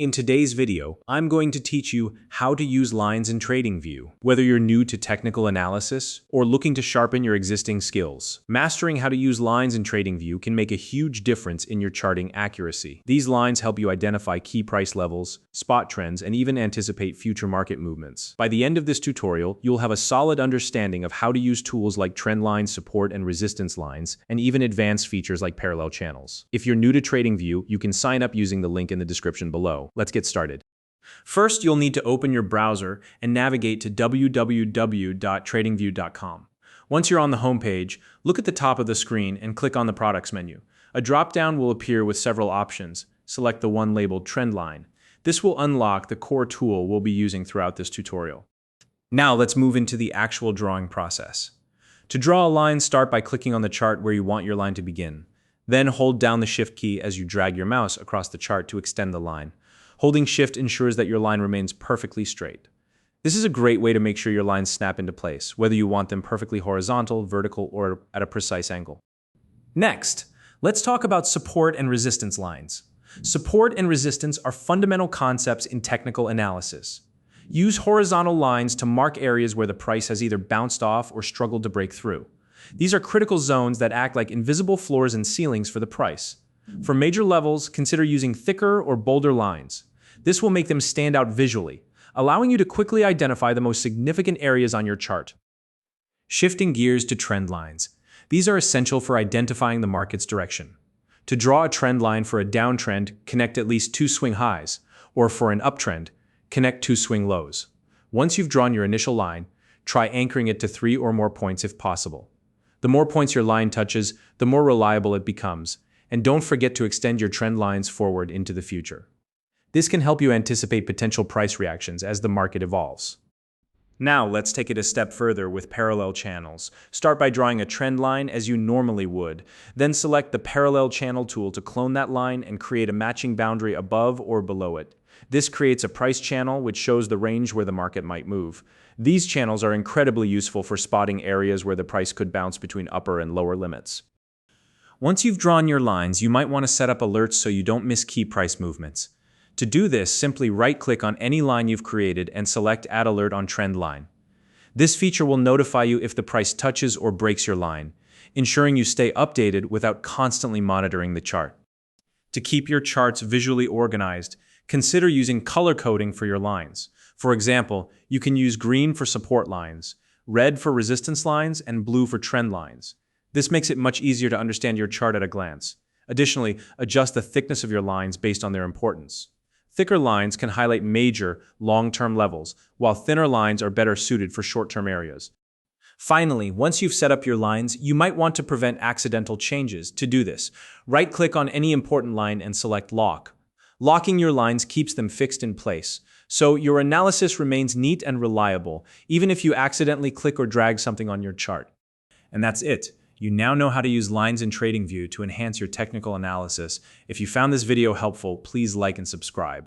In today's video, I'm going to teach you how to use lines in TradingView, whether you're new to technical analysis or looking to sharpen your existing skills. Mastering how to use lines in TradingView can make a huge difference in your charting accuracy. These lines help you identify key price levels, spot trends, and even anticipate future market movements. By the end of this tutorial, you'll have a solid understanding of how to use tools like trend lines, support and resistance lines, and even advanced features like parallel channels. If you're new to TradingView, you can sign up using the link in the description below. Let's get started. First, you'll need to open your browser and navigate to www.tradingview.com. Once you're on the home page, look at the top of the screen and click on the Products menu. A drop-down will appear with several options. Select the one labeled Trend Line. This will unlock the core tool we'll be using throughout this tutorial. Now let's move into the actual drawing process. To draw a line, start by clicking on the chart where you want your line to begin. Then hold down the Shift key as you drag your mouse across the chart to extend the line. Holding Shift ensures that your line remains perfectly straight. This is a great way to make sure your lines snap into place, whether you want them perfectly horizontal, vertical, or at a precise angle. Next, let's talk about support and resistance lines. Support and resistance are fundamental concepts in technical analysis. Use horizontal lines to mark areas where the price has either bounced off or struggled to break through. These are critical zones that act like invisible floors and ceilings for the price. For major levels, consider using thicker or bolder lines. This will make them stand out visually, allowing you to quickly identify the most significant areas on your chart. Shifting gears to trend lines. These are essential for identifying the market's direction. To draw a trend line for a downtrend, connect at least 2 swing highs, or for an uptrend, connect 2 swing lows. Once you've drawn your initial line, try anchoring it to 3 or more points if possible. The more points your line touches, the more reliable it becomes, and don't forget to extend your trend lines forward into the future. This can help you anticipate potential price reactions as the market evolves. Now let's take it a step further with parallel channels. Start by drawing a trend line as you normally would. Then select the parallel channel tool to clone that line and create a matching boundary above or below it. This creates a price channel which shows the range where the market might move. These channels are incredibly useful for spotting areas where the price could bounce between upper and lower limits. Once you've drawn your lines, you might want to set up alerts so you don't miss key price movements. To do this, simply right-click on any line you've created and select Add Alert on Trend Line. This feature will notify you if the price touches or breaks your line, ensuring you stay updated without constantly monitoring the chart. To keep your charts visually organized, consider using color coding for your lines. For example, you can use green for support lines, red for resistance lines, and blue for trend lines. This makes it much easier to understand your chart at a glance. Additionally, adjust the thickness of your lines based on their importance. Thicker lines can highlight major, long-term levels, while thinner lines are better suited for short-term areas. Finally, once you've set up your lines, you might want to prevent accidental changes. To do this, right-click on any important line and select Lock. Locking your lines keeps them fixed in place, so your analysis remains neat and reliable, even if you accidentally click or drag something on your chart. And that's it. You now know how to use lines in TradingView to enhance your technical analysis. If you found this video helpful, please like and subscribe.